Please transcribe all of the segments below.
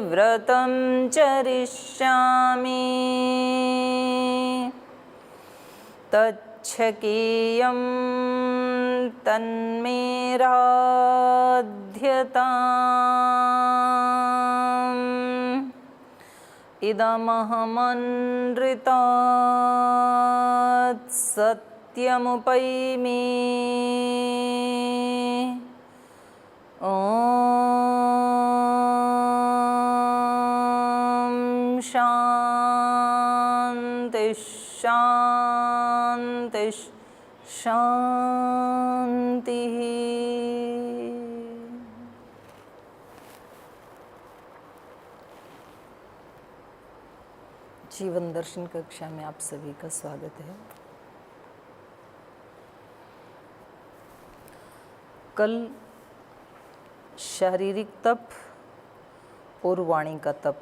व्रतं चरिष्यामि तच्छकीयं तन्मे राध्यताम् इदमहमनृतात् सत्यमुपैमि ॐ शान्ति शान्ति शान्तिः। जीवन दर्शन कक्षा में आप सभी का स्वागत है। कल शारीरिक तप और वाणी का तप,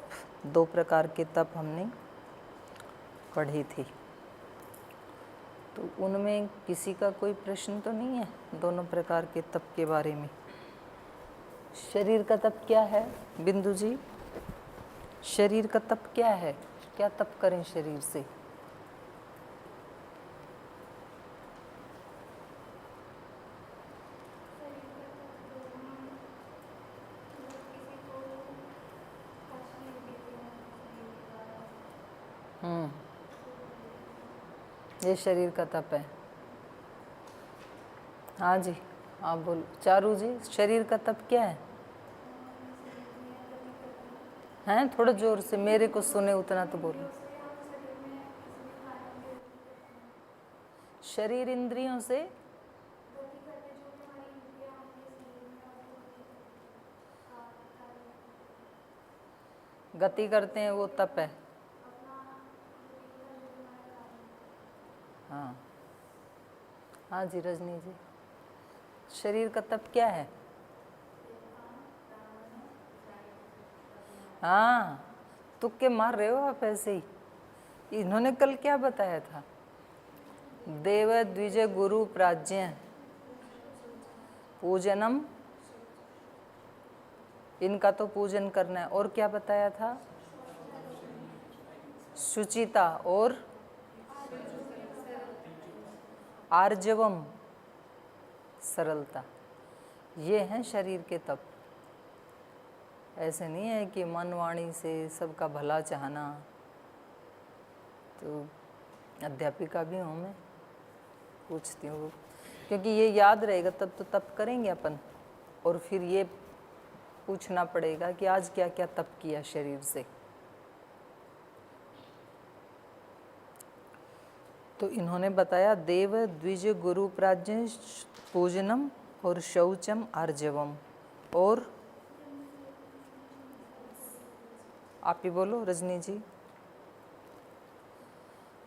दो प्रकार के तप हमने पढ़े थे। तो उनमें किसी का कोई प्रश्न तो नहीं है दोनों प्रकार के तप के बारे में? शरीर का तप क्या है बिंदु जी? शरीर का तप क्या है? क्या तप करें शरीर से? ये शरीर का तप है। हाँ जी, आप बोलो। चारू जी, शरीर का तप क्या है? हैं थोड़ा जोर से, मेरे को सुने उतना तो बोलो। शरीर इंद्रियों से गति करते हैं, वो तप है। हाँ हाँ जी रजनी जी, शरीर का तप क्या है? हाँ, तुक्के मार रहे हो आप ऐसे ही। इन्होंने कल क्या बताया था? देव द्विज गुरु प्राज्ञ पूजनम, इनका तो पूजन करना है। और क्या बताया था? शुचिता और आर्जवम, सरलता। ये हैं शरीर के तप। ऐसे नहीं है कि मन वाणी से सबका भला चाहना। तो अध्यापिका भी हूँ मैं, पूछती हूँ, क्योंकि ये याद रहेगा तब तो तप करेंगे अपन। और फिर ये पूछना पड़ेगा कि आज क्या क्या तप किया शरीर से। तो इन्होंने बताया देव द्विज गुरु प्राज्ञ पूजनम और शौचम आर्जवम। और आप ही बोलो रजनी जी।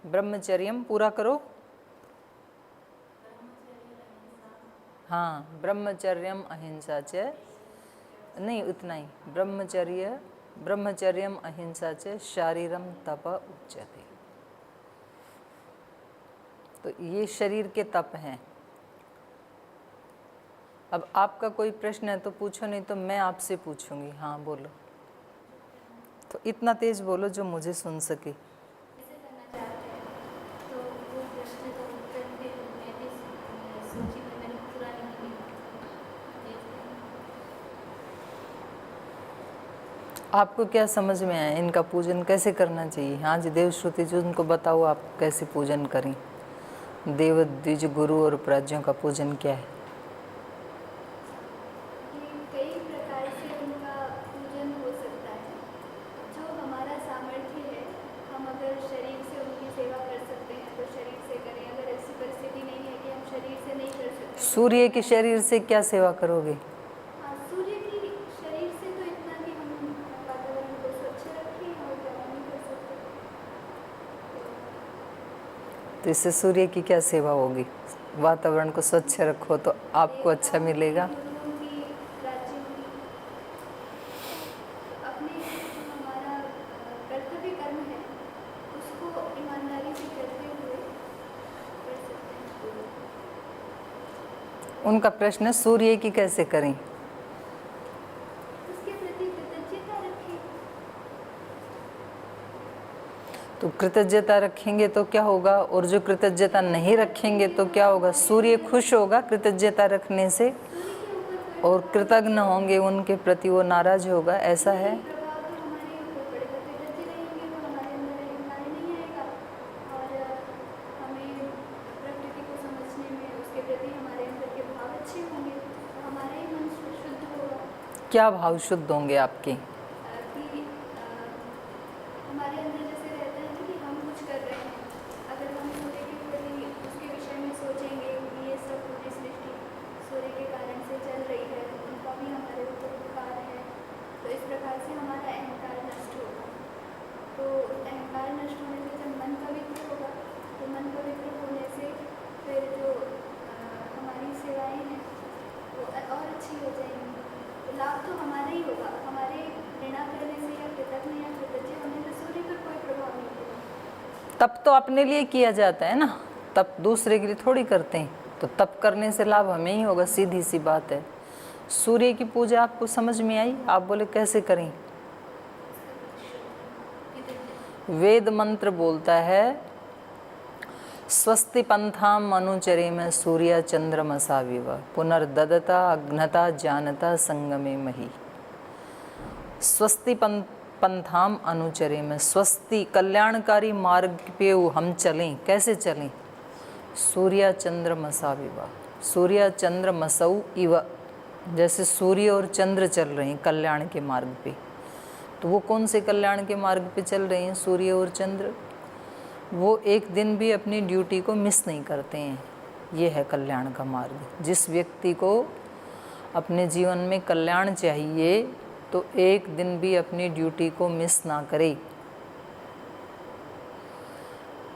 ब्रह्मचर्यम पूरा करो। हाँ, ब्रह्मचर्यम अहिंसा च, नहीं उतना ही। ब्रह्मचर्यम अहिंसा च शारीरम तप उच्यते। तो ये शरीर के तप हैं। अब आपका कोई प्रश्न है तो पूछो, नहीं तो मैं आपसे पूछूंगी। हाँ बोलो, तो इतना तेज बोलो जो मुझे सुन सके। आपको क्या समझ में आया? इनका पूजन कैसे करना चाहिए? हाँ जी देवश्रुति जी, उनको बताओ आप कैसे पूजन करें। देव द्विज गुरु और प्राज्ञों का पूजन क्या है? कई प्रकार से उनका पूजन हो सकता है। जो हमारा सामर्थ्य है, हम अगर शरीर से उनकी सेवा कर सकते हैं तो शरीर से करें। अगर ऐसी परिस्थिति नहीं है कि हम शरीर से नहीं कर सकते, सूर्य के शरीर से क्या सेवा करोगे? सूर्य की शरीर से तो इतना कि हम वातावरण को स्वच्छ रखें और गर्म नहीं कर सकते। तो इससे सूर्य की क्या सेवा होगी? वातावरण को स्वच्छ रखो तो आपको अच्छा मिलेगा। उनका प्रश्न है सूर्य की कैसे करें? तो कृतज्ञता रखेंगे तो क्या होगा, और जो कृतज्ञता नहीं रखेंगे तो क्या होगा, सूर्य खुश होगा कृतज्ञता रखने से, और कृतज्ञ होंगे उनके प्रति वो नाराज होगा, ऐसा है। प्रभाव तो हमारे ऊपर पड़ेगा, कृतज्ञ रहेंगे तो हमारे अंदर अहंकार नहीं आएगा और हमें प्रकृति को समझने में उसके प्रति हमारे अंदर के भाव अच्छे होंगे, तो हमारा ही मन शुद्ध होगा। क्या भाव शुद्ध होंगे आपके? कि हमारे अंदर जैसे रहता है ना कि हम कुछ कर रहे हैं, अगर हम सूर्य के प्रति उसके विषय में सोचेंगे कि ये सब पूरी सृष्टि सूर्य के कारण से चल रही है, उनका भी हमारे ऊपर उपकार है, तो इस प्रकार से हमारा अहंकार नष्ट होगा। तो अहंकार नष्ट होने से जब मन पवित्र होगा, तो मन पवित्र होने से फिर जो हमारी सेवाएं हैं वो और अच्छी हो जाएंगी, तो लाभ तो हमारा ही होगा। हमारे घृणा करने से या कृतज्ञ या कृतज्ञ होने से सूर्य पर कोई प्रभाव नहीं पड़ेगा। तप तो अपने लिए किया जाता है ना, तप दूसरे के लिए थोड़ी करते हैं, तो तप करने से लाभ हमें ही होगा, सीधी सी बात है। सूर्य की पूजा आपको समझ में आई? आप बोले कैसे करें? वेद मंत्र बोलता है स्वस्ति पंथाम अनुचरे में सूर्य चंद्रमसा विव पुनर्ददता अग्नता जानता संगमे मही। स्वस्ति पंथाम अनुचरे में, स्वस्ति कल्याणकारी मार्ग पे हम चलें, कैसे चलें? सूर्य चंद्रमसा विव, सूर्य चंद्रमसौ इव, जैसे सूर्य और चंद्र चल रहे हैं कल्याण के मार्ग पे, तो वो कौन से कल्याण के मार्ग पे चल रहे हैं? सूर्य और चंद्र। वो एक दिन भी अपनी ड्यूटी को मिस नहीं करते हैं, ये है कल्याण का मार्ग। जिस व्यक्ति को अपने जीवन में कल्याण चाहिए तो एक दिन भी अपनी ड्यूटी को मिस ना करे,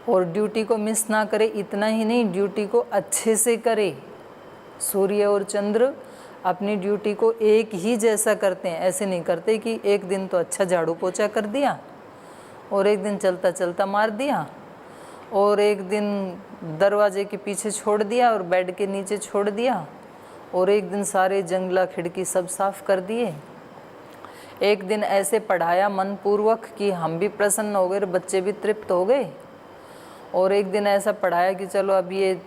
और ड्यूटी को मिस ना करे इतना ही नहीं, ड्यूटी को अच्छे से करे। सूर्य और चंद्र अपनी ड्यूटी को एक ही जैसा करते हैं, ऐसे नहीं करते कि एक दिन तो अच्छा झाड़ू पोछा कर दिया और एक दिन चलता चलता मार दिया, और एक दिन दरवाजे के पीछे छोड़ दिया और बेड के नीचे छोड़ दिया, और एक दिन सारे जंगला खिड़की सब साफ कर दिए। एक दिन ऐसे पढ़ाया मनपूर्वक कि हम भी प्रसन्न हो गए, बच्चे भी तृप्त हो गए, और एक दिन ऐसा पढ़ाया कि चलो अब ये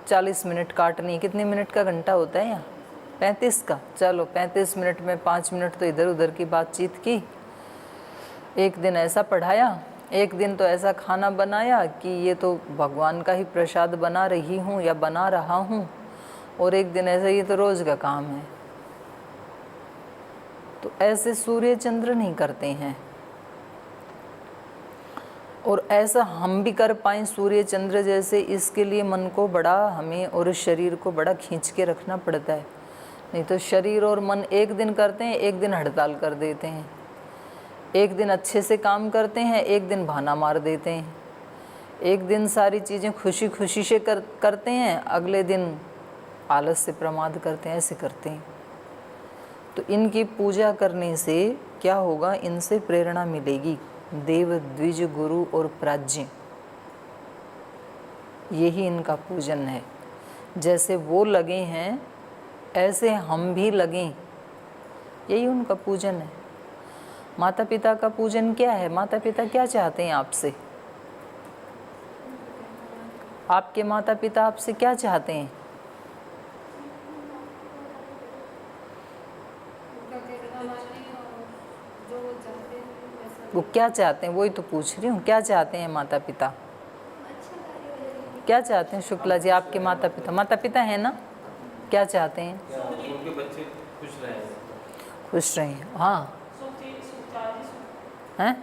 40 मिनट काटनी, कितने मिनट का घंटा होता है यहाँ? 35 का, चलो 35 मिनट में 5 मिनट तो इधर उधर की बातचीत की। एक दिन ऐसा पढ़ाया, एक दिन तो ऐसा खाना बनाया कि ये तो भगवान का ही प्रसाद बना रही हूँ या बना रहा हूँ, और एक दिन ऐसा, ये तो रोज़ का काम है। तो ऐसे सूर्य चंद्र नहीं करते हैं, और ऐसा हम भी कर पाएँ सूर्य चंद्र जैसे, इसके लिए मन को बड़ा हमें और शरीर को बड़ा खींच के रखना पड़ता है। नहीं तो शरीर और मन एक दिन करते हैं, एक दिन हड़ताल कर देते हैं, एक दिन अच्छे से काम करते हैं, एक दिन बहाना मार देते हैं, एक दिन सारी चीज़ें खुशी खुशी से करते हैं, अगले दिन आलस से प्रमाद करते हैं, ऐसे करते हैं। तो इनकी पूजा करने से क्या होगा? इनसे प्रेरणा मिलेगी। देव, द्विज, गुरु और प्राज्ञ, यही इनका पूजन है। जैसे वो लगे हैं ऐसे हम भी लगें, यही उनका पूजन है। माता पिता का पूजन क्या है? माता पिता क्या चाहते हैं आपसे? आपके माता पिता आपसे क्या चाहते हैं? वो क्या चाहते हैं? वही तो पूछ रही हूँ, क्या चाहते हैं माता पिता? क्या चाहते हैं शुक्ला जी आपके माता पिता? माता पिता है ना, क्या चाहते हैं? उनके बच्चे खुश रहें। खुश रहें, हाँ, हैं,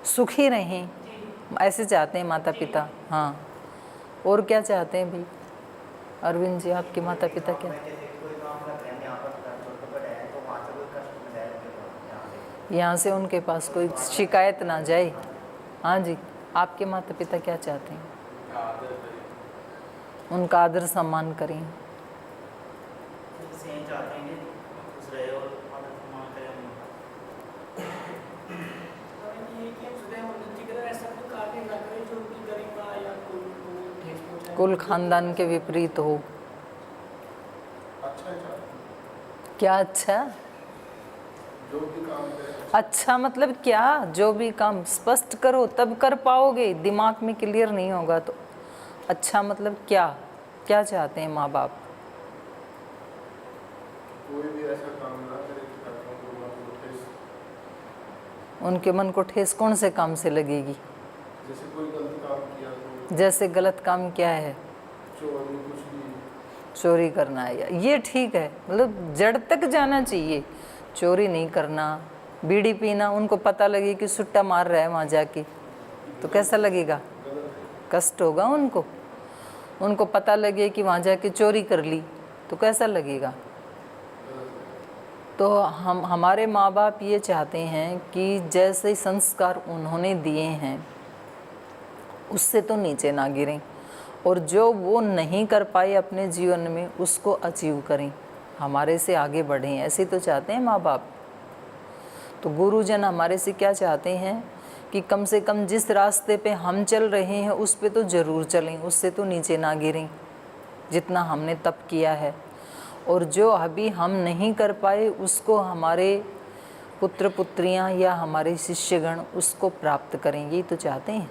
सुखी रहें, ऐसे चाहते हैं माता पिता। हाँ, और क्या चाहते हैं भाई? अरविंद जी आपके माता पिता क्या? यहाँ से उनके पास कोई शिकायत ना जाए। हाँ जी, आपके माता पिता क्या चाहते हैं? उनका आदर सम्मान करें। कुल खानदान के विपरीत हो। अच्छा क्या अच्छा? जो भी काम करें अच्छा मतलब क्या? जो भी काम स्पष्ट करो तब कर पाओगे, दिमाग में क्लियर नहीं होगा तो। अच्छा मतलब क्या? क्या चाहते हैं माँ बाप? कोई भी ऐसा काम ना करे कि ताकि उनको मन को ठेस, उनके मन को ठेस कौन से काम से लगेगी? जैसे कोई गलत काम किया तो जैसे गलत काम क्या है? चोरी कुछ भी, चोरी करना है, ये ठीक है, मतलब जड़ तक जाना चाहिए। चोरी नहीं करना, बीड़ी पीना, उनको पता लगे कि सुट्टा मार रहा है वहाँ जाके तो कैसा लगेगा? गलत है। कष्ट होगा उनको। उनको पता लगे कि वहाँ जाके चोरी कर ली तो कैसा लगेगा? तो हमारे माँ बाप ये चाहते हैं कि जैसे संस्कार उन्होंने दिए हैं उससे तो नीचे ना गिरें, और जो वो नहीं कर पाए अपने जीवन में उसको अचीव करें, हमारे से आगे बढ़ें, ऐसे तो चाहते हैं माँ बाप। तो गुरुजन हमारे से क्या चाहते हैं कि कम से कम जिस रास्ते पे हम चल रहे हैं उस पे तो ज़रूर चलें, उससे तो नीचे ना गिरें जितना हमने तप किया है। और जो अभी हम नहीं कर पाए उसको हमारे पुत्र पुत्रियां या हमारे शिष्यगण उसको प्राप्त करें, यही तो चाहते हैं।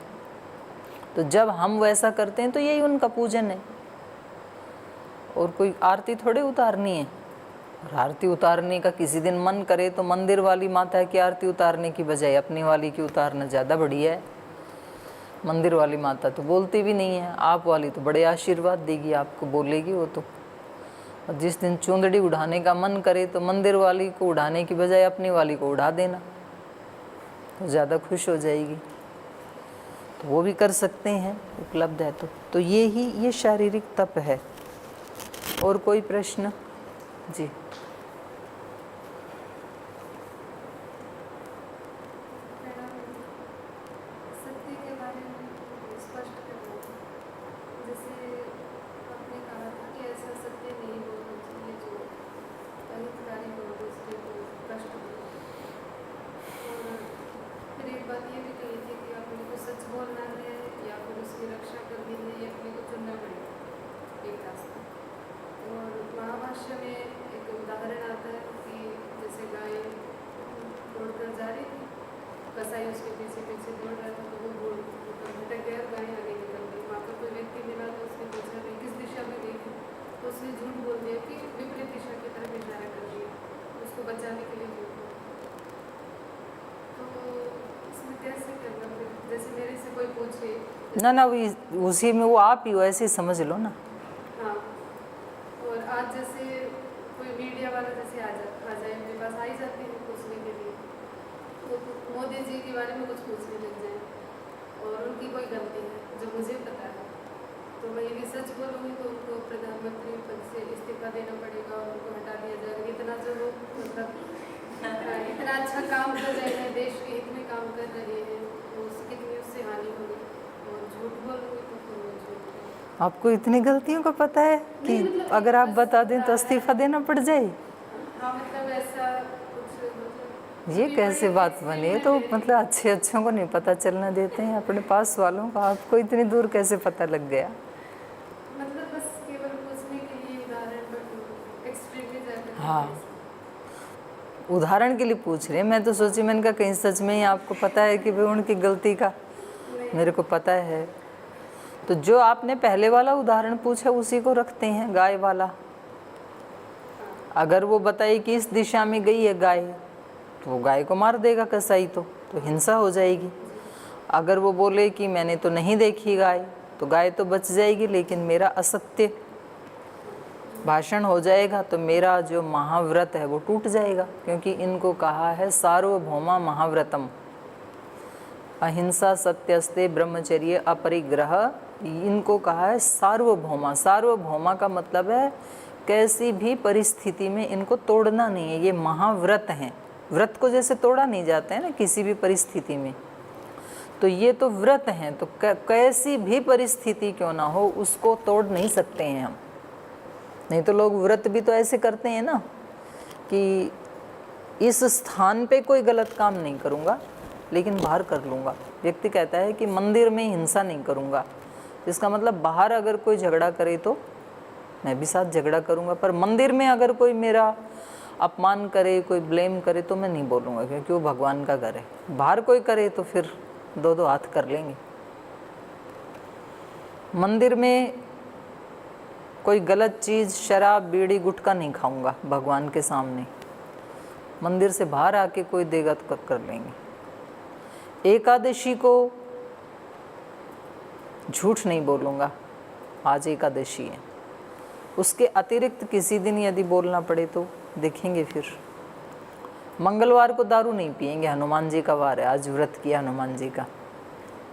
तो जब हम वैसा करते हैं तो यही उनका पूजन है। और कोई आरती थोड़ी उतारनी है। और आरती उतारने का किसी दिन मन करे तो मंदिर वाली माता की आरती उतारने की बजाय अपनी वाली की उतारना ज़्यादा बढ़िया है। मंदिर वाली माता तो बोलती भी नहीं है, आप वाली तो बड़े आशीर्वाद देगी, आपको बोलेगी वो तो। और जिस दिन चूंदड़ी उड़ाने का मन करे तो मंदिर वाली को उड़ाने की बजाय अपनी वाली को उड़ा देना, तो ज़्यादा खुश हो जाएगी। तो वो भी कर सकते हैं, उपलब्ध है तो ये शारीरिक तप है। और कोई प्रश्न? जी सत्य के बारे में स्पष्ट करना, जैसे आपने कहा था कि ऐसा सत्य नहीं बोलना चाहिए जो अहितकारी हो, दूसरे को कष्ट हो। और फिर एक बात ये भी कही थी कि अपने को सच बोलना है या फिर उसकी रक्षा करनी है, या अपने को चुनना पड़ेगा एक रास्ता। और महाभाष्य में एक उदाहरण आता है कि जैसे गाय दौड़कर जा रही थी, कसाई उसके पीछे पीछे दौड़ रहा था, तो वो भटक गया और गाय आगे निकल गई। वहाँ पर कोई व्यक्ति मिला तो उसने पूछा कि किस दिशा में गई थी, तो उसने झूठ बोल दिया कि विपरीत दिशा की तरफ इशारा कर दिया, उसको बचाने के लिए झूठ बोला। तो इसमें कैसे करना? फिर जैसे मेरे से कोई पूछे ना उसी में वो आप ही हो, ऐसे ही समझ लो ना। हाँ, और आज जैसे कोई मीडिया वाला जैसे आ जाए मेरे पास, आ ही जाते हैं पूछने के लिए, तो मोदी जी के बारे में कुछ पूछने लग जाए और उनकी कोई गलती है जो मुझे पता है, तो मैं यदि सच बोलूँगी तो उनको प्रधानमंत्री पद से इस्तीफा देना पड़ेगा और उनको हटा दिया जाएगा। इतना जो वो मतलब इतना अच्छा काम कर रहे हैं, देश के हित में काम कर रहे हैं, तो कितनी उससे हानि होगी। और झूठ बोलूँगी तो फिर वो झूठ। आपको इतनी गलतियों का पता है कि मतलब अगर आप बता दें तो इस्तीफा देना पड़ जाए? हाँ, मतलब ऐसा कुछ, मतलब ये कैसे बात बनी? तो मतलब अच्छों को नहीं पता चलना देते हैं अपने पास वालों का, आपको इतनी दूर कैसे पता लग गया? मतलब बस केवल पूछने के लिए उदाहरण, बट एक्सट्रीमली ज़्यादा। हाँ, उदाहरण के लिए पूछ रहे हैं। मैं तो सोची, मैंने कहा कहीं सच में ही आपको पता है कि भाई उनकी गलती का मेरे को पता है। तो जो आपने पहले वाला उदाहरण पूछा उसी को रखते हैं, गाय वाला। अगर वो बताए कि इस दिशा में गई है गाय, तो वो गाय को मार देगा कसाई, तो हिंसा हो जाएगी। अगर वो बोले कि मैंने तो नहीं देखी गाय, तो गाय तो बच जाएगी, लेकिन मेरा असत्य भाषण हो जाएगा तो मेरा जो महाव्रत है वो टूट जाएगा। क्योंकि इनको कहा है सार्वभौमा महाव्रतम, अहिंसा सत्यस्ते ब्रह्मचर्य अपरिग्रह, इनको कहा है सार्वभौमा। सार्वभौमा का मतलब है कैसी भी परिस्थिति में इनको तोड़ना नहीं है, ये महाव्रत हैं। व्रत को जैसे तोड़ा नहीं जाता है ना किसी भी परिस्थिति में, तो ये तो व्रत हैं, तो कैसी भी परिस्थिति क्यों ना हो उसको तोड़ नहीं सकते हैं हम। नहीं तो लोग व्रत भी तो ऐसे करते हैं ना कि इस स्थान पे कोई गलत काम नहीं करूँगा लेकिन बाहर कर लूँगा। व्यक्ति कहता है कि मंदिर में हिंसा नहीं करूँगा, इसका मतलब बाहर अगर कोई झगड़ा करे तो मैं भी साथ झगड़ा करूँगा, पर मंदिर में अगर कोई मेरा अपमान करे, कोई ब्लेम करे तो मैं नहीं बोलूँगा, क्योंकि वो भगवान का घर है। बाहर कोई करे तो फिर दो दो हाथ कर लेंगे। मंदिर में कोई गलत चीज़, शराब, बीड़ी, गुटखा नहीं खाऊंगा भगवान के सामने। मंदिर से बाहर आके कोई देगा तो कर लेंगे। एकादशी को झूठ नहीं बोलूँगा, आज एकादशी है। उसके अतिरिक्त किसी दिन यदि बोलना पड़े तो देखेंगे फिर। मंगलवार को दारू नहीं पिएंगे, हनुमान जी का वार है, आज व्रत किया हनुमान जी का।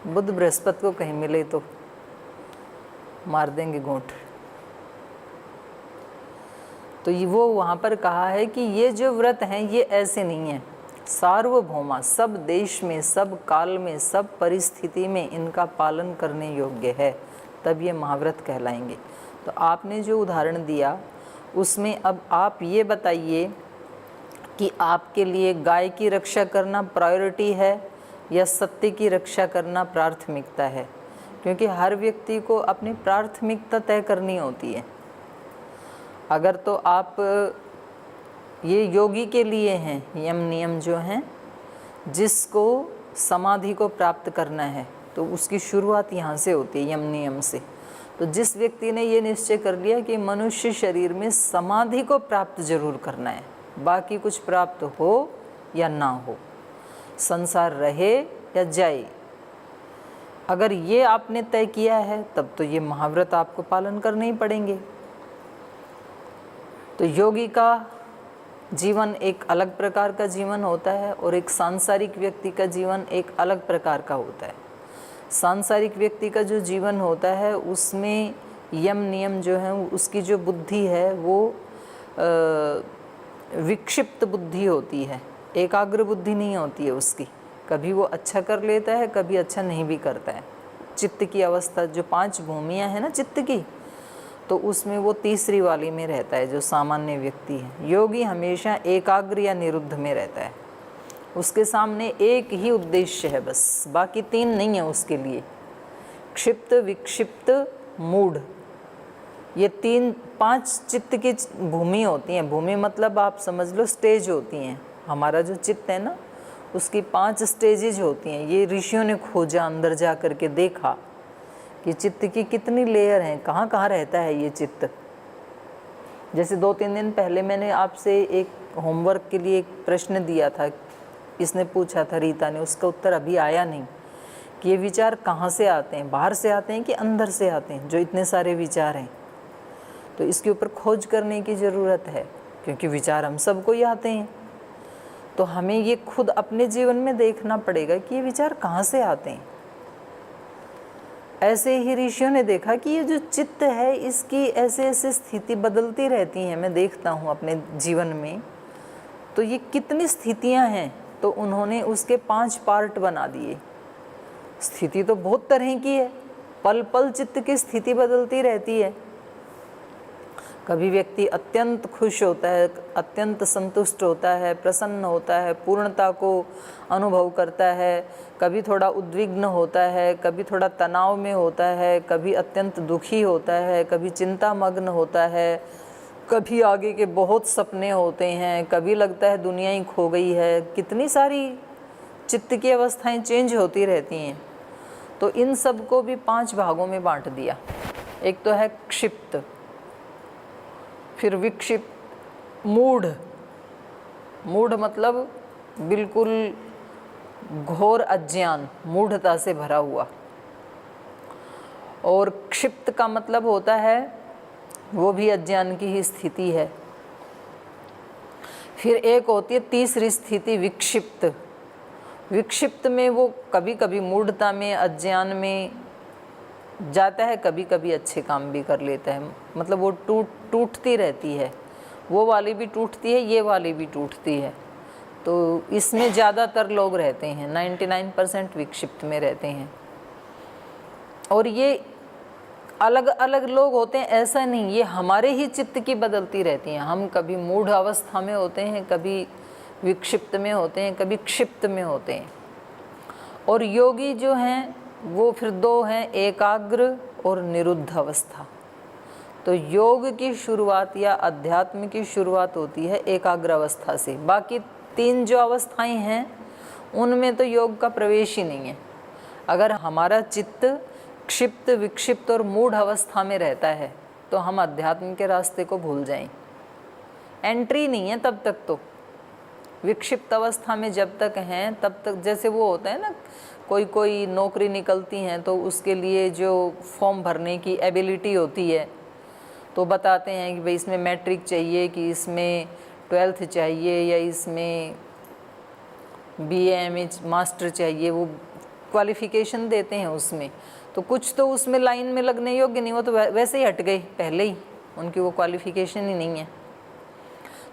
बुध बृहस्पति को कहीं मिले तो मार देंगे घूंट। तो ये वो वहाँ पर कहा है कि ये जो व्रत हैं ये ऐसे नहीं है, सार्वभौमा, सब देश में, सब काल में, सब परिस्थिति में इनका पालन करने योग्य है, तब ये महाव्रत कहलाएंगे। तो आपने जो उदाहरण दिया उसमें अब आप ये बताइए कि आपके लिए गाय की रक्षा करना प्रायोरिटी है या सत्य की रक्षा करना प्राथमिकता है, क्योंकि हर व्यक्ति को अपनी प्राथमिकता तय करनी होती है। अगर तो आप ये योगी के लिए हैं यम नियम जो हैं, जिसको समाधि को प्राप्त करना है तो उसकी शुरुआत यहाँ से होती है, यम नियम से। तो जिस व्यक्ति ने ये निश्चय कर लिया कि मनुष्य शरीर में समाधि को प्राप्त जरूर करना है, बाकी कुछ प्राप्त हो या ना हो, संसार रहे या जाए, अगर ये आपने तय किया है तब तो ये महाव्रत आपको पालन करने ही पड़ेंगे। तो योगी का जीवन एक अलग प्रकार का जीवन होता है और एक सांसारिक व्यक्ति का जीवन एक अलग प्रकार का होता है। सांसारिक व्यक्ति का जो जीवन होता है उसमें यम नियम जो है, उसकी जो बुद्धि है वो विक्षिप्त बुद्धि होती है, एकाग्र बुद्धि नहीं होती है उसकी। कभी वो अच्छा कर लेता है, कभी अच्छा नहीं भी करता है। चित्त की अवस्था, जो 5 भूमियाँ हैं ना चित्त की, तो उसमें वो तीसरी वाली में रहता है जो सामान्य व्यक्ति है। योगी हमेशा एकाग्र या निरुद्ध में रहता है, उसके सामने एक ही उद्देश्य है बस, बाकी 3 नहीं है उसके लिए। क्षिप्त, विक्षिप्त, मूढ़, ये 5 चित्त की भूमि होती हैं। भूमि मतलब आप समझ लो स्टेज होती हैं। हमारा जो चित्त है ना, उसकी 5 स्टेजेज होती हैं। ये ऋषियों ने खोजा, अंदर जा कर के देखा कि चित्त की कितनी लेयर हैं, कहाँ कहाँ रहता है ये चित्त। जैसे 2-3 दिन पहले मैंने आपसे एक होमवर्क के लिए एक प्रश्न दिया था, इसने पूछा था, रीता ने, उसका उत्तर अभी आया नहीं कि ये विचार कहाँ से आते हैं, बाहर से आते हैं कि अंदर से आते हैं, जो इतने सारे विचार हैं। तो इसके ऊपर खोज करने की ज़रूरत है, क्योंकि विचार हम सबको ही आते हैं। तो हमें ये खुद अपने जीवन में देखना पड़ेगा कि ये विचार कहाँ से आते हैं। ऐसे ही ऋषियों ने देखा कि ये जो चित्त है इसकी ऐसे ऐसे स्थिति बदलती रहती हैं। मैं देखता हूँ अपने जीवन में, तो ये कितनी स्थितियाँ हैं, तो उन्होंने उसके 5 पार्ट बना दिए। स्थिति तो बहुत तरह की है, पल पल चित्त की स्थिति बदलती रहती है। कभी व्यक्ति अत्यंत खुश होता है, अत्यंत संतुष्ट होता है, प्रसन्न होता है, पूर्णता को अनुभव करता है, कभी थोड़ा उद्विग्न होता है, कभी थोड़ा तनाव में होता है, कभी अत्यंत दुखी होता है, कभी चिंतामग्न होता है, कभी आगे के बहुत सपने होते हैं, कभी लगता है दुनिया ही खो गई है। कितनी सारी चित्त की अवस्थाएं चेंज होती रहती हैं। तो इन सब को भी 5 भागों में बांट दिया। एक तो है क्षिप्त, फिर विक्षिप्त, मूढ़। मूढ़ मतलब बिल्कुल घोर अज्ञान, मूढ़ता से भरा हुआ। और क्षिप्त का मतलब होता है वो भी अज्ञान की ही स्थिति है। फिर एक होती है तीसरी स्थिति विक्षिप्त। विक्षिप्त में वो कभी कभी मूढ़ता में, अज्ञान में जाता है, कभी कभी अच्छे काम भी कर लेता है। मतलब वो टूटती रहती है, वो वाली भी टूटती है, ये वाली भी टूटती है। तो इसमें ज़्यादातर लोग रहते हैं, 99% विक्षिप्त में रहते हैं। और ये अलग अलग लोग होते हैं, ऐसा नहीं, ये हमारे ही चित्त की बदलती रहती हैं। हम कभी मूढ़ अवस्था में होते हैं, कभी विक्षिप्त में होते हैं, कभी क्षिप्त में होते हैं। और योगी जो हैं वो फिर 2 हैं, एकाग्र और निरुद्ध अवस्था। तो योग की शुरुआत या अध्यात्म की शुरुआत होती है एकाग्र अवस्था से। बाकी 3 जो अवस्थाएं हैं उनमें तो योग का प्रवेश ही नहीं है। अगर हमारा चित्त क्षिप्त, विक्षिप्त और मूढ़ अवस्था में रहता है तो हम अध्यात्म के रास्ते को भूल जाएं। एंट्री नहीं है तब तक। तो विक्षिप्त अवस्था में जब तक हैं तब तक, जैसे वो होता है ना, कोई नौकरी निकलती हैं तो उसके लिए जो फॉर्म भरने की एबिलिटी होती है तो बताते हैं कि भाई इसमें मैट्रिक चाहिए, कि इसमें 12th चाहिए, या इसमें BA MA मास्टर चाहिए। वो क्वालिफ़िकेशन देते हैं उसमें। तो कुछ तो उसमें लाइन में लगने योग्य नहीं, वो तो वैसे ही हट गई पहले ही, उनकी वो क्वालिफ़िकेशन ही नहीं है।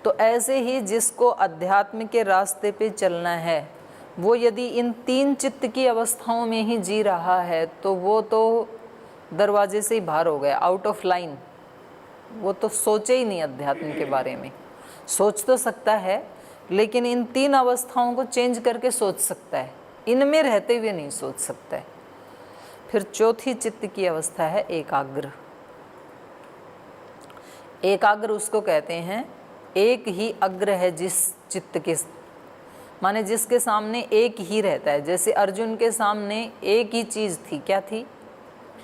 तो ऐसे ही जिसको अध्यात्म के रास्ते पे चलना है वो यदि इन 3 चित्त की अवस्थाओं में ही जी रहा है तो वो तो दरवाजे से ही बाहर हो गया, आउट ऑफ लाइन। वो तो सोचे ही नहीं अध्यात्म के बारे में। सोच तो सकता है लेकिन इन 3 अवस्थाओं को चेंज करके सोच सकता है, इनमें रहते हुए नहीं सोच सकता है। फिर चौथी चित्त की अवस्था है एकाग्र। एकाग्र उसको कहते हैं, एक ही अग्र है जिस चित्त के, माने जिसके सामने एक ही रहता है। जैसे अर्जुन के सामने एक ही चीज़ थी, क्या थी?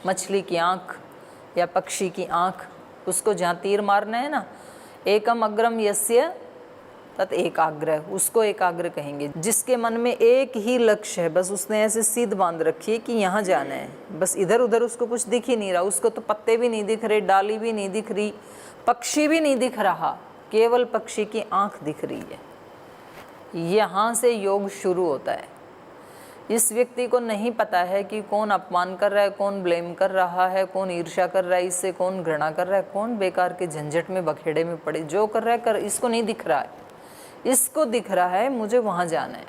मछली की आँख या पक्षी की आँख। उसको जहाँ तीर मारना है ना, एकम अग्रम यस्य तत् एकाग्र, उसको एकाग्र कहेंगे। जिसके मन में एक ही लक्ष्य है, बस उसने ऐसे सीध बांध रखी है कि यहाँ जाना है, बस इधर उधर उसको कुछ दिख ही नहीं रहा। उसको तो पत्ते भी नहीं दिख रहे, डाली भी नहीं दिख रही, पक्षी भी नहीं दिख रहा, केवल पक्षी की आँख दिख रही है। यहाँ से योग शुरू होता है। इस व्यक्ति को नहीं पता है कि कौन अपमान कर रहा है, कौन ब्लेम कर रहा है, कौन ईर्ष्या कर रहा है, इससे कौन घृणा कर रहा है, कौन बेकार के झंझट में बखेड़े में पड़े, जो कर रहा है कर, इसको नहीं दिख रहा है। इसको दिख रहा है मुझे वहाँ जाना है,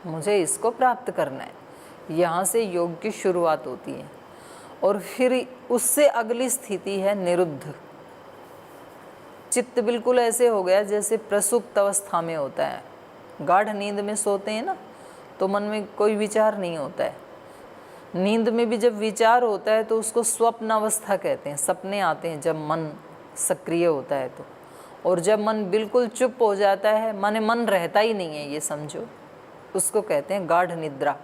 मुझे इसको प्राप्त करना है। यहाँ से योग की शुरुआत होती है। और फिर उससे अगली स्थिति है निरुद्ध। चित्त बिल्कुल ऐसे हो गया जैसे प्रसुप्त अवस्था में होता है। गाढ़ नींद में सोते हैं ना तो मन में कोई विचार नहीं होता है। नींद में भी जब विचार होता है तो उसको स्वप्न अवस्था कहते हैं। सपने आते हैं जब मन सक्रिय होता है तो। और जब मन बिल्कुल चुप हो जाता है, माने मन रहता ही नहीं है, ये समझो, उसको कहते हैं गाढ़ निद्रा।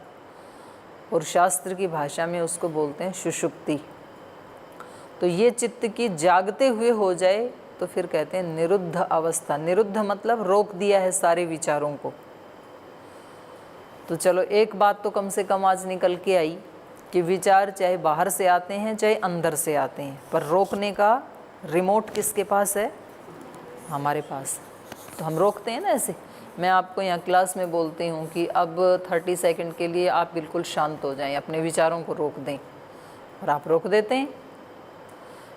और शास्त्र की भाषा में उसको बोलते हैं सुषुप्ति। तो ये चित्त की जागते हुए हो जाए तो फिर कहते हैं निरुद्ध अवस्था। निरुद्ध मतलब रोक दिया है सारे विचारों को। तो चलो एक बात तो कम से कम आज निकल के आई कि विचार चाहे बाहर से आते हैं चाहे अंदर से आते हैं, पर रोकने का रिमोट किसके पास है? हमारे पास। तो हम रोकते हैं ना ऐसे। मैं आपको यहाँ क्लास में बोलती हूँ कि अब 30 सेकंड के लिए आप बिल्कुल शांत हो जाएं, अपने विचारों को रोक दें, और आप रोक देते हैं।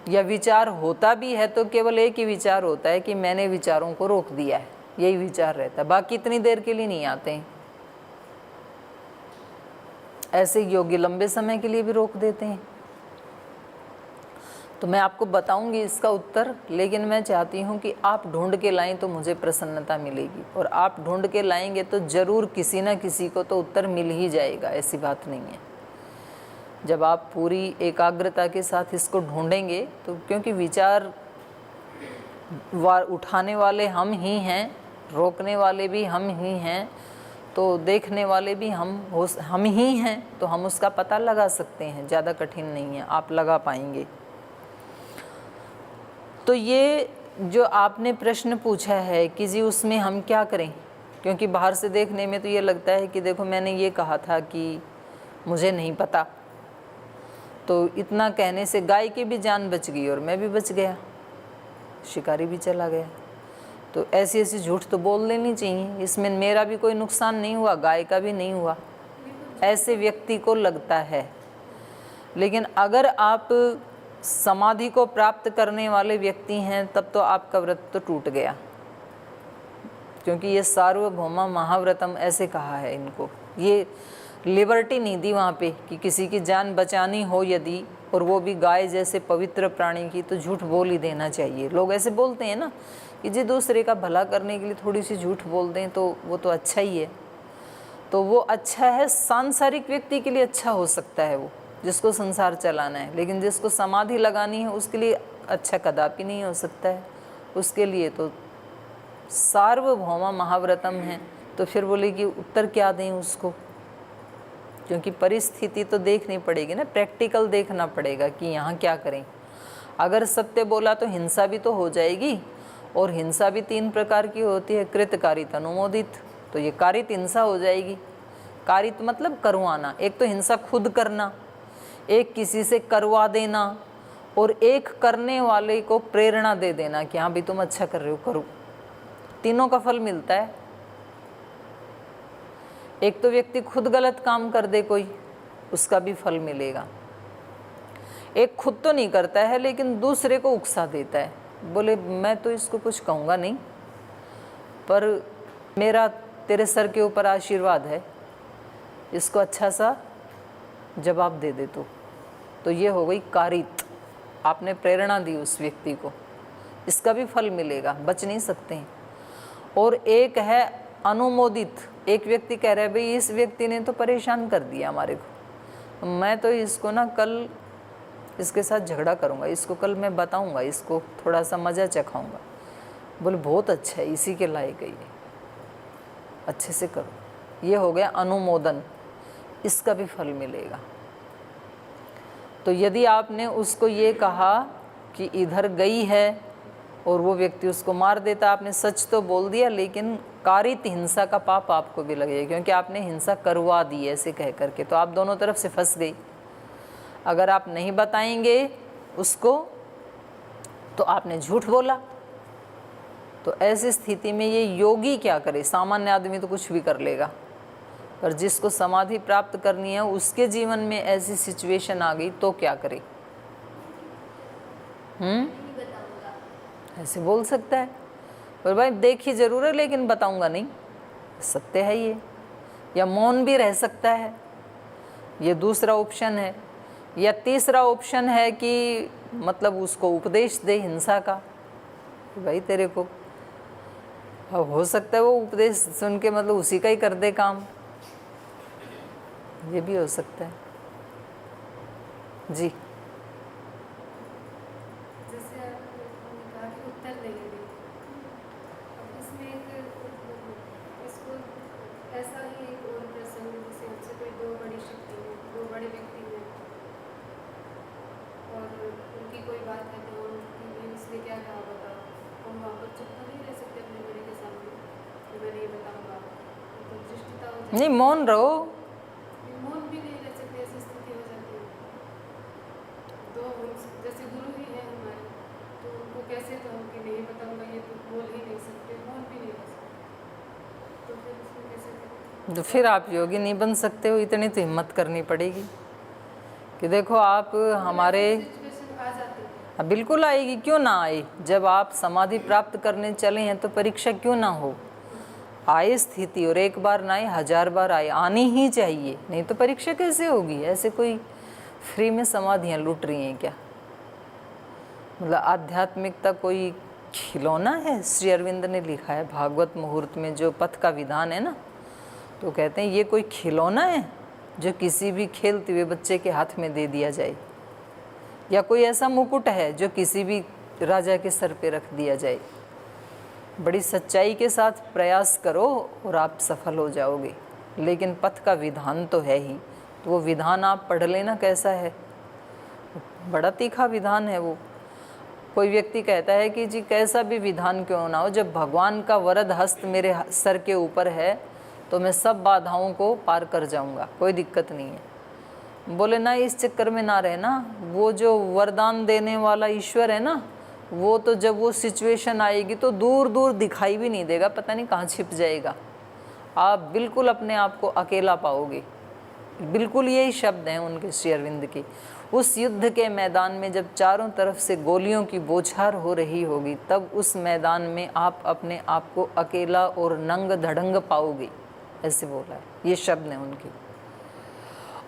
या विचार होता भी है तो केवल एक ही विचार होता है कि मैंने विचारों को रोक दिया है, यही विचार रहता है, बाकी इतनी देर के लिए नहीं आते हैं। ऐसे योगी लंबे समय के लिए भी रोक देते हैं। तो मैं आपको बताऊंगी इसका उत्तर, लेकिन मैं चाहती हूं कि आप ढूंढ के लाएं तो मुझे प्रसन्नता मिलेगी। और आप ढूंढ के लाएंगे तो ज़रूर किसी न किसी को तो उत्तर मिल ही जाएगा, ऐसी बात नहीं है। जब आप पूरी एकाग्रता के साथ इसको ढूंढेंगे तो, क्योंकि विचार उठाने वाले हम ही हैं, रोकने वाले भी हम ही हैं, तो देखने वाले भी हम ही हैं, तो हम उसका पता लगा सकते हैं। ज़्यादा कठिन नहीं है, आप लगा पाएंगे। तो ये जो आपने प्रश्न पूछा है कि जी उसमें हम क्या करें, क्योंकि बाहर से देखने में तो ये लगता है कि देखो मैंने ये कहा था कि मुझे नहीं पता, तो इतना कहने से गाय की भी जान बच गई और मैं भी बच गया, शिकारी भी चला गया। तो ऐसी ऐसी झूठ तो बोल लेनी चाहिए, इसमें मेरा भी कोई नुकसान नहीं हुआ, गाय का भी नहीं हुआ, ऐसे व्यक्ति को लगता है। लेकिन अगर आप समाधि को प्राप्त करने वाले व्यक्ति हैं तब तो आपका व्रत तो टूट गया, क्योंकि ये सार्वभौमा महाव्रतम ऐसे कहा है इनको। ये लिबर्टी नहीं दी वहाँ पे कि किसी की जान बचानी हो यदि, और वो भी गाय जैसे पवित्र प्राणी की, तो झूठ बोल ही देना चाहिए। लोग ऐसे बोलते हैं ना कि जी दूसरे का भला करने के लिए थोड़ी सी झूठ बोल दें तो वो तो अच्छा ही है। तो वो अच्छा है, सांसारिक व्यक्ति के लिए अच्छा हो सकता है वो, जिसको संसार चलाना है, लेकिन जिसको समाधि लगानी है उसके लिए अच्छा कदापि नहीं हो सकता है। उसके लिए तो सार्वभौमा महाव्रतम है। तो फिर बोले कि उत्तर क्या दें उसको, क्योंकि परिस्थिति तो देखनी पड़ेगी ना, प्रैक्टिकल देखना पड़ेगा कि यहाँ क्या करें। अगर सत्य बोला तो हिंसा भी तो हो जाएगी, और हिंसा भी 3 प्रकार की होती है, कृत, कारित, अनुमोदित। तो ये कारित हिंसा हो जाएगी। कारित मतलब करवाना, एक तो हिंसा खुद करना, एक किसी से करवा देना, और एक करने वाले को प्रेरणा दे देना कि हाँ भी तुम अच्छा कर रहे हो, करो। तीनों का फल मिलता है। एक तो व्यक्ति खुद गलत काम कर दे कोई, उसका भी फल मिलेगा। एक खुद तो नहीं करता है लेकिन दूसरे को उकसा देता है, बोले मैं तो इसको कुछ कहूँगा नहीं, पर मेरा तेरे सर के ऊपर आशीर्वाद है, इसको अच्छा सा जवाब दे दे तो ये हो गई कारित। आपने प्रेरणा दी उस व्यक्ति को, इसका भी फल मिलेगा, बच नहीं सकते हैं। और एक है अनुमोदित। एक व्यक्ति कह रहा है भाई इस व्यक्ति ने तो परेशान कर दिया हमारे को, मैं तो इसको ना कल इसके साथ झगड़ा करूँगा, इसको कल मैं बताऊँगा, इसको थोड़ा सा मज़ा चखाऊँगा। बोले बहुत अच्छा है, इसी के लायक है ये, अच्छे से करो। ये हो गया अनुमोदन, इसका भी फल मिलेगा। तो यदि आपने उसको ये कहा कि इधर गई है और वो व्यक्ति उसको मार देता, आपने सच तो बोल दिया, लेकिन कारित हिंसा का पाप आपको भी लगेगा, क्योंकि आपने हिंसा करवा दी ऐसे कह करके, तो आप दोनों तरफ से फंस गई। अगर आप नहीं बताएंगे उसको तो आपने झूठ बोला। तो ऐसी स्थिति में ये योगी क्या करे? सामान्य आदमी तो कुछ भी कर लेगा, पर जिसको समाधि प्राप्त करनी है उसके जीवन में ऐसी सिचुएशन आ गई तो क्या करे? ऐसे बोल सकता है, पर भाई देखी जरूर है लेकिन बताऊंगा नहीं, सत्य है ये। या मौन भी रह सकता है, ये दूसरा ऑप्शन है। या तीसरा ऑप्शन है कि मतलब उसको उपदेश दे हिंसा का, भाई तेरे को, अब हो सकता है वो उपदेश सुन के मतलब उसी का ही कर दे काम, ये भी हो सकता है जी। जैसे आपने कहा कि उत्तर नहीं दे, अब इसमें इसको ऐसा ही एक और प्रसंग, जैसे हमसे कोई 2 बड़ी शक्ति है, 2 बड़े व्यक्ति हैं और उनकी कोई बात है तो उनकी उसने क्या कहा बताओ, हम वहाँ पर चुप तो नहीं रह सकते अपने बड़े के सामने कि मैं नहीं बताऊँगा, तो दृष्टिता हो जाती नहीं, मौन रहो। मौन भी नहीं रह सकते, ऐसी स्थिति हो जाती है। तो जैसे गुरु ही है हमारे, तो उनको कैसे कहूँ कि नहीं बताऊँगा, ये तो बोल ही नहीं सकते, मौन भी नहीं रह सकते, तो फिर उसको कैसे करें? तो फिर आप योगी नहीं बन सकते हो, इतनी तो हिम्मत करनी पड़ेगी कि देखो आप हमारे, सिचुएशन आ जाती है। बिल्कुल आएगी, क्यों ना आए। जब आप समाधि प्राप्त करने चले हैं तो परीक्षा क्यों ना हो। आए स्थिति, और एक बार ना आए 1000 बार आए, आनी ही चाहिए, नहीं तो परीक्षा कैसे होगी। ऐसे कोई फ्री में समाधियाँ लूट रही हैं क्या? मतलब आध्यात्मिकता कोई खिलौना है? श्री अरविंद ने लिखा है भागवत मुहूर्त में जो पथ का विधान है ना, तो कहते हैं ये कोई खिलौना है जो किसी भी खेलते हुए बच्चे के हाथ में दे दिया जाए, या कोई ऐसा मुकुट है जो किसी भी राजा के सर पे रख दिया जाए। बड़ी सच्चाई के साथ प्रयास करो और आप सफल हो जाओगे। लेकिन पथ का विधान तो है ही, तो वो विधान आप पढ़ लेना कैसा है, बड़ा तीखा विधान है वो। कोई व्यक्ति कहता है कि जी कैसा भी विधान क्यों ना हो, जब भगवान का वरद हस्त मेरे सर के ऊपर है तो मैं सब बाधाओं को पार कर जाऊंगा, कोई दिक्कत नहीं है। बोले ना इस चक्कर में ना रहना, वो जो वरदान देने वाला ईश्वर है ना, वो तो जब वो सिचुएशन आएगी तो दूर दूर दिखाई भी नहीं देगा, पता नहीं कहाँ छिप जाएगा। आप बिल्कुल अपने आप को अकेला पाओगे। बिल्कुल यही शब्द हैं उनके, श्री अरविंद के। उस युद्ध के मैदान में जब चारों तरफ से गोलियों की बौछार हो रही होगी, तब उस मैदान में आप अपने आप को अकेला और नंग धड़ंग पाओगे, ऐसे बोला है, ये शब्द हैं उनके।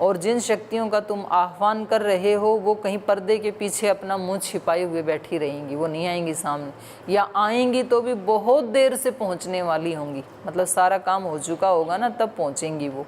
और जिन शक्तियों का तुम आह्वान कर रहे हो वो कहीं पर्दे के पीछे अपना मुंह छिपाए हुए बैठी रहेंगी, वो नहीं आएंगी सामने, या आएंगी तो भी बहुत देर से पहुंचने वाली होंगी। मतलब सारा काम हो चुका होगा ना, तब पहुंचेंगी वो।